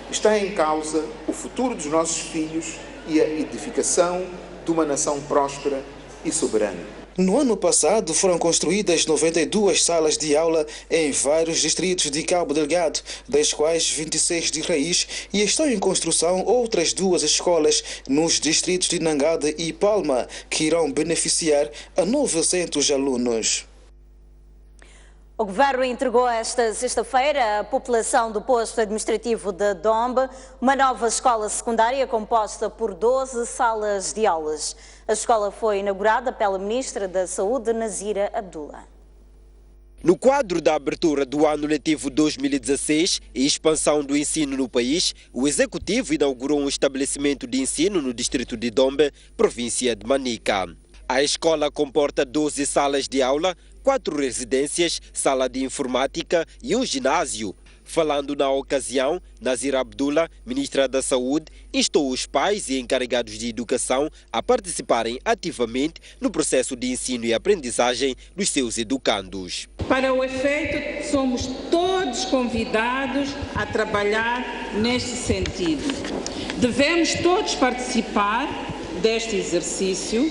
Está em causa o futuro dos nossos filhos e a edificação de uma nação próspera e soberana. No ano passado foram construídas 92 salas de aula em vários distritos de Cabo Delgado, das quais 26 de raiz, e estão em construção outras 2 escolas nos distritos de Nangada e Palma, que irão beneficiar a 900 alunos. O Governo entregou esta sexta-feira à população do posto administrativo de Dombe uma nova escola secundária composta por 12 salas de aulas. A escola foi inaugurada pela Ministra da Saúde, Nazira Abdullah. No quadro da abertura do ano letivo 2016 e expansão do ensino no país, o Executivo inaugurou um estabelecimento de ensino no distrito de Dombe, província de Manica. A escola comporta 12 salas de aula, 4 residências, sala de informática e um ginásio. Falando na ocasião, Nazira Abdullah, Ministra da Saúde, instou os pais e encarregados de educação a participarem ativamente no processo de ensino e aprendizagem dos seus educandos. Para o efeito, somos todos convidados a trabalhar neste sentido. Devemos todos participar deste exercício,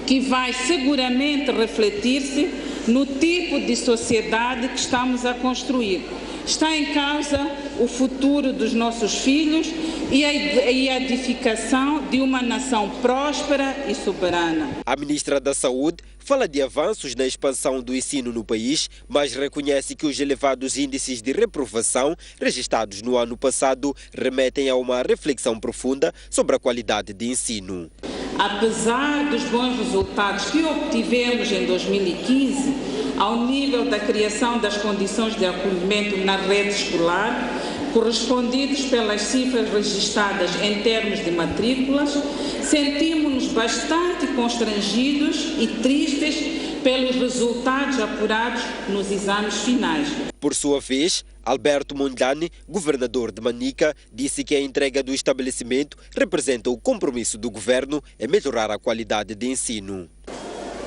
que vai seguramente refletir-se no tipo de sociedade que estamos a construir. Está em causa o futuro dos nossos filhos e a edificação de uma nação próspera e soberana. A Ministra da Saúde fala de avanços na expansão do ensino no país, mas reconhece que os elevados índices de reprovação registrados no ano passado remetem a uma reflexão profunda sobre a qualidade de ensino. Apesar dos bons resultados que obtivemos em 2015, ao nível da criação das condições de acolhimento na rede escolar, correspondidos pelas cifras registradas em termos de matrículas, sentimos-nos bastante constrangidos e tristes pelos resultados apurados nos exames finais. Por sua vez, Alberto Mondlane, governador de Manica, disse que a entrega do estabelecimento representa o compromisso do governo em melhorar a qualidade de ensino.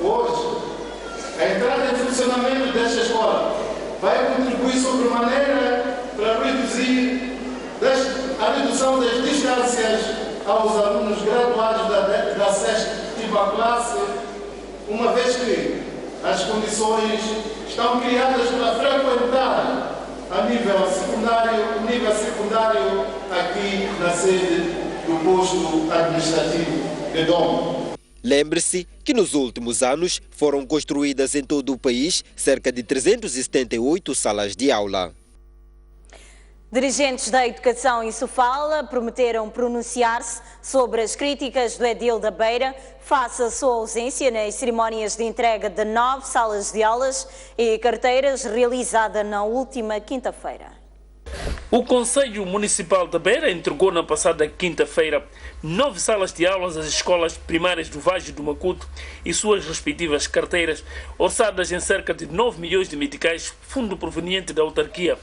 Hoje, a entrada em funcionamento desta escola vai contribuir sobremaneira para reduzir a redução das distâncias aos alunos graduados da 6ª classe, uma vez que as condições estão criadas para frequentar a nível secundário aqui na sede do posto administrativo de Dombe. Lembre-se que nos últimos anos foram construídas em todo o país cerca de 378 salas de aula. Dirigentes da educação em Sofala prometeram pronunciar-se sobre as críticas do edil da Beira face à sua ausência nas cerimónias de entrega de 9 salas de aulas e carteiras realizada na última quinta-feira. O Conselho Municipal da Beira entregou na passada quinta-feira 9 salas de aulas às escolas primárias do Vale do Maputo e suas respectivas carteiras, orçadas em cerca de 9 milhões de meticais, fundo proveniente da autarquia.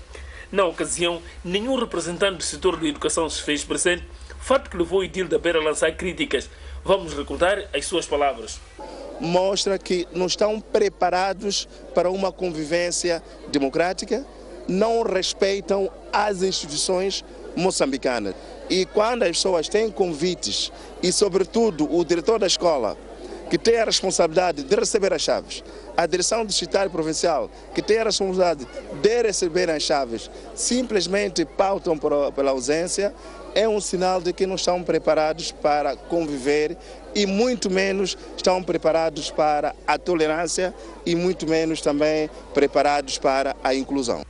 Na ocasião, nenhum representante do setor de educação se fez presente, fato que levou o edil da Beira a lançar críticas. Vamos recordar as suas palavras. Mostra que não estão preparados para uma convivência democrática, não respeitam as instituições moçambicanas. E quando as pessoas têm convites, e sobretudo o diretor da escola, que tem a responsabilidade de receber as chaves, a direção distrital e provincial, que tem a responsabilidade de receber as chaves, simplesmente pautam pela ausência, é um sinal de que não estão preparados para conviver e muito menos estão preparados para a tolerância e muito menos também preparados para a inclusão.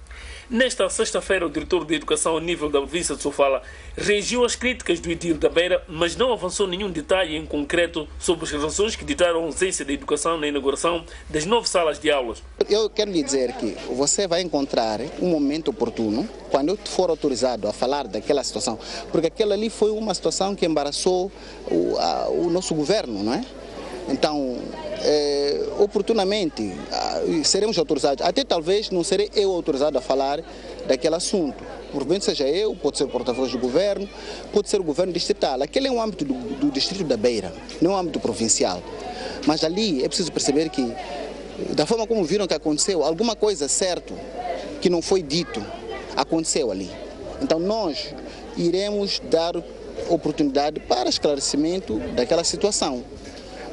Nesta sexta-feira, o diretor de educação a nível da província de Sofala reagiu às críticas do edil da Beira, mas não avançou nenhum detalhe em concreto sobre as razões que ditaram a ausência da educação na inauguração das 9 salas de aulas. Eu quero lhe dizer que você vai encontrar um momento oportuno quando eu for autorizado a falar daquela situação, porque aquela ali foi uma situação que embaraçou o nosso governo, não é? Então, oportunamente, seremos autorizados. Até talvez não serei eu autorizado a falar daquele assunto. Porventura seja eu, pode ser o porta-voz do governo, pode ser o governo distrital. Aquele é um âmbito do distrito da Beira, não é um âmbito provincial. Mas ali é preciso perceber que, da forma como viram que aconteceu, alguma coisa certa que não foi dito aconteceu ali. Então nós iremos dar oportunidade para esclarecimento daquela situação.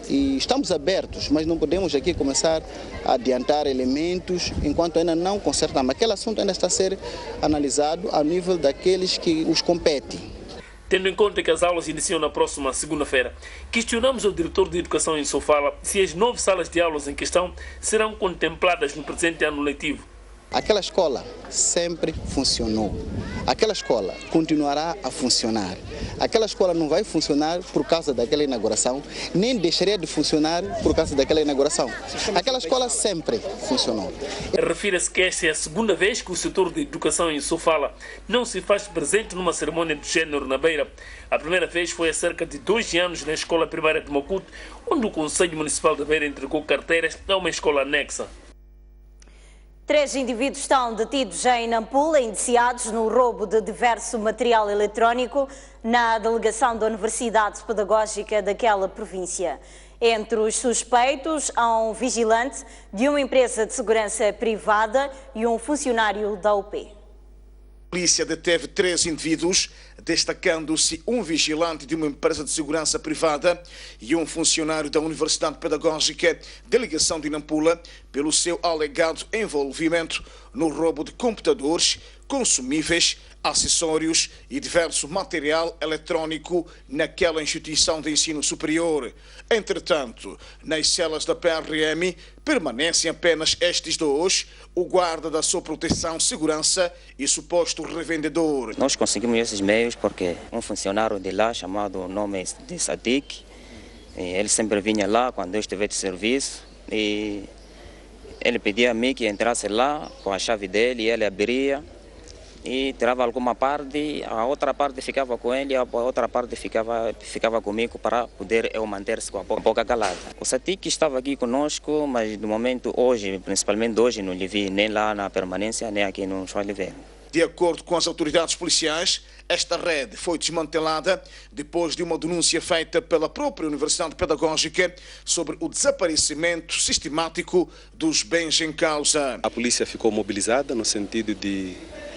E estamos abertos, mas não podemos aqui começar a adiantar elementos enquanto ainda não consertamos. Aquele assunto ainda está a ser analisado ao nível daqueles que os competem. tendo em conta que as aulas iniciam na próxima segunda-feira. Questionamos ao diretor de Educação em Sofala se as 9 salas de aulas em questão serão contempladas no presente ano letivo. Aquela escola sempre funcionou. Aquela escola continuará a funcionar. Aquela escola não vai funcionar por causa daquela inauguração, nem deixaria de funcionar por causa daquela inauguração. Aquela escola sempre funcionou. Refira-se que esta é a segunda vez que o setor de educação em Sofala não se faz presente numa cerimônia de género na Beira. A primeira vez foi há cerca de 2 anos na escola primária de Maputo, onde o Conselho Municipal da Beira entregou carteiras a uma escola anexa. 3 indivíduos estão detidos em Nampula, indiciados no roubo de diverso material eletrónico na delegação da Universidade Pedagógica daquela província. Entre os suspeitos, há um vigilante de uma empresa de segurança privada e um funcionário da UP. A polícia deteve 3 indivíduos, destacando-se um vigilante de uma empresa de segurança privada e um funcionário da Universidade Pedagógica, delegação de Nampula, pelo seu alegado envolvimento no roubo de computadores, consumíveis, acessórios e diverso material eletrônico naquela instituição de ensino superior. Entretanto, nas celas da PRM permanecem apenas estes 2, o guarda da sua proteção, segurança e suposto revendedor. Nós conseguimos esses meios porque um funcionário de lá, chamado nome de Sadik, ele sempre vinha lá quando eu estive de serviço e ele pedia a mim que entrasse lá com a chave dele e ele abria e tirava alguma parte, a outra parte ficava com ele, a outra parte ficava comigo para poder eu manter-se com a boca calada. O Satik estava aqui conosco, mas no momento hoje, principalmente hoje, não lhe vi nem lá na permanência, nem aqui no João Oliveira. De acordo com as autoridades policiais, esta rede foi desmantelada depois de uma denúncia feita pela própria Universidade Pedagógica sobre o desaparecimento sistemático dos bens em causa. A polícia ficou mobilizada no sentido de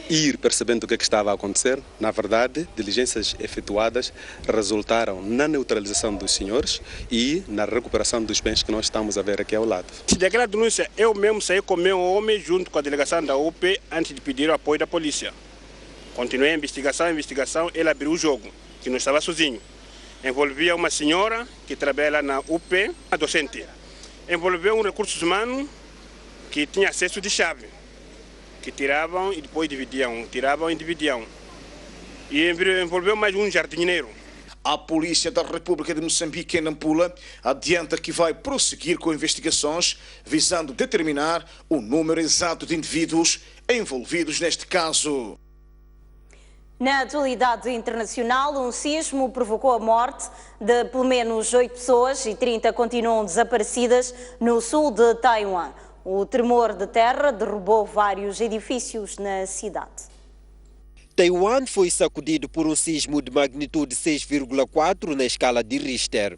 ir percebendo o que estava a acontecer. Na verdade, diligências efetuadas resultaram na neutralização dos senhores e na recuperação dos bens que nós estamos a ver aqui ao lado. Daquela denúncia, eu mesmo saí com meu homem junto com a delegação da UP antes de pedir o apoio da polícia. Continuei a investigação, ele abriu o jogo, que não estava sozinho. Envolvia uma senhora que trabalha na UP, a docente. Envolveu um recursos humanos que tinha acesso de chave, que tiravam e depois dividiam, tiravam e dividiam. E envolveu mais um jardineiro. A Polícia da República de Moçambique, em Nampula, adianta que vai prosseguir com investigações visando determinar o número exato de indivíduos envolvidos neste caso. Na atualidade internacional, um sismo provocou a morte de pelo menos 8 pessoas e 30 continuam desaparecidas no sul de Taiwan. O tremor de terra derrubou vários edifícios na cidade. Taiwan foi sacudido por um sismo de magnitude 6,4 na escala de Richter.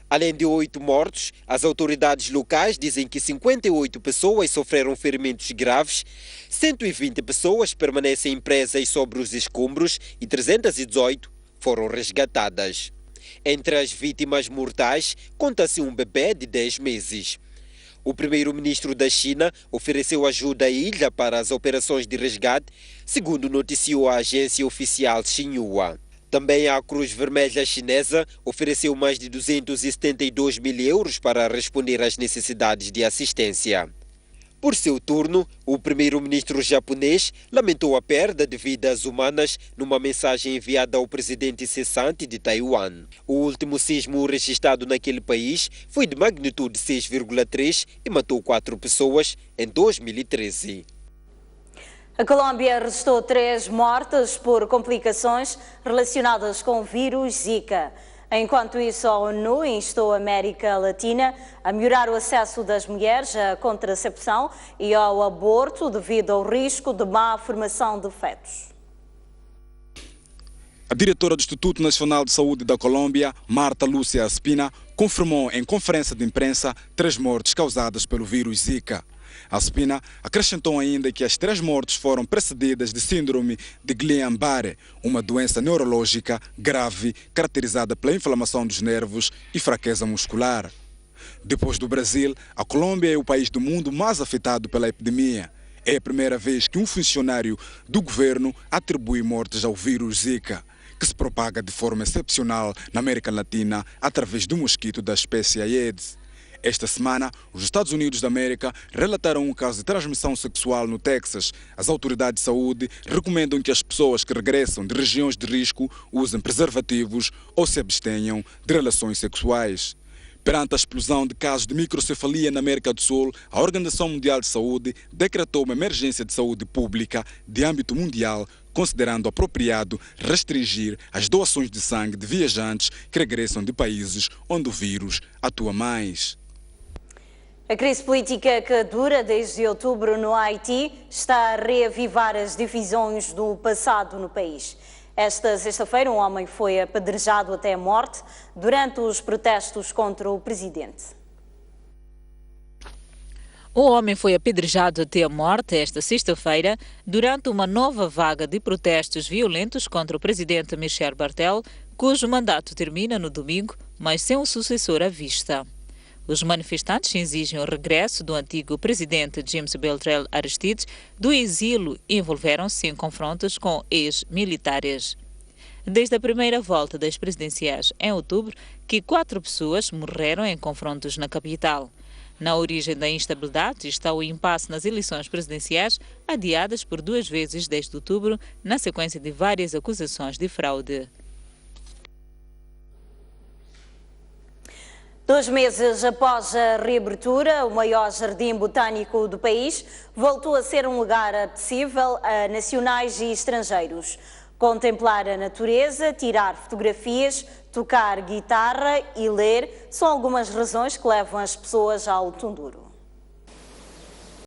Além de 8 mortos, as autoridades locais dizem que 58 pessoas sofreram ferimentos graves, 120 pessoas permanecem presas sobre os escombros e 318 foram resgatadas. Entre as vítimas mortais, conta-se um bebê de 10 meses. O primeiro-ministro da China ofereceu ajuda à ilha para as operações de resgate, segundo noticiou a agência oficial Xinhua. Também a Cruz Vermelha Chinesa ofereceu mais de 272 mil euros para responder às necessidades de assistência. Por seu turno, o primeiro-ministro japonês lamentou a perda de vidas humanas numa mensagem enviada ao presidente cessante de Taiwan. O último sismo registrado naquele país foi de magnitude 6,3 e matou 4 pessoas em 2013. A Colômbia registrou 3 mortes por complicações relacionadas com o vírus Zika. Enquanto isso, a ONU instou a América Latina a melhorar o acesso das mulheres à contracepção e ao aborto devido ao risco de má formação de fetos. A diretora do Instituto Nacional de Saúde da Colômbia, Marta Lúcia Espina, confirmou em conferência de imprensa 3 mortes causadas pelo vírus Zika. A Espina acrescentou ainda que as 3 mortes foram precedidas de síndrome de Guillain-Barré, uma doença neurológica grave caracterizada pela inflamação dos nervos e fraqueza muscular. Depois do Brasil, a Colômbia é o país do mundo mais afetado pela epidemia. É a primeira vez que um funcionário do governo atribui mortes ao vírus Zika. que se propaga de forma excepcional na América Latina através do mosquito da espécie Aedes. Esta semana, os Estados Unidos da América relataram um caso de transmissão sexual no Texas. As autoridades de saúde recomendam que as pessoas que regressam de regiões de risco usem preservativos ou se abstenham de relações sexuais. Perante a explosão de casos de microcefalia na América do Sul, a Organização Mundial de Saúde decretou uma emergência de saúde pública de âmbito mundial, considerando apropriado restringir as doações de sangue de viajantes que regressam de países onde o vírus atua mais. A crise política que dura desde outubro no Haiti está a reavivar as divisões do passado no país. Esta sexta-feira, um homem foi apedrejado até a morte durante os protestos contra o presidente. O homem foi apedrejado até a morte esta sexta-feira durante uma nova vaga de protestos violentos contra o presidente Michel Bartel, cujo mandato termina no domingo, mas sem um sucessor à vista. Os manifestantes exigem o regresso do antigo presidente James Beltrel Aristide do exílio e envolveram-se em confrontos com ex-militares. Desde a primeira volta das presidenciais em outubro, que 4 pessoas morreram em confrontos na capital. Na origem da instabilidade está o impasse nas eleições presidenciais, adiadas por 2 vezes desde outubro, na sequência de várias acusações de fraude. 2 meses após a reabertura, o maior jardim botânico do país voltou a ser um lugar apetecível a nacionais e estrangeiros. Contemplar a natureza, tirar fotografias, tocar guitarra e ler são algumas razões que levam as pessoas ao Tunduro.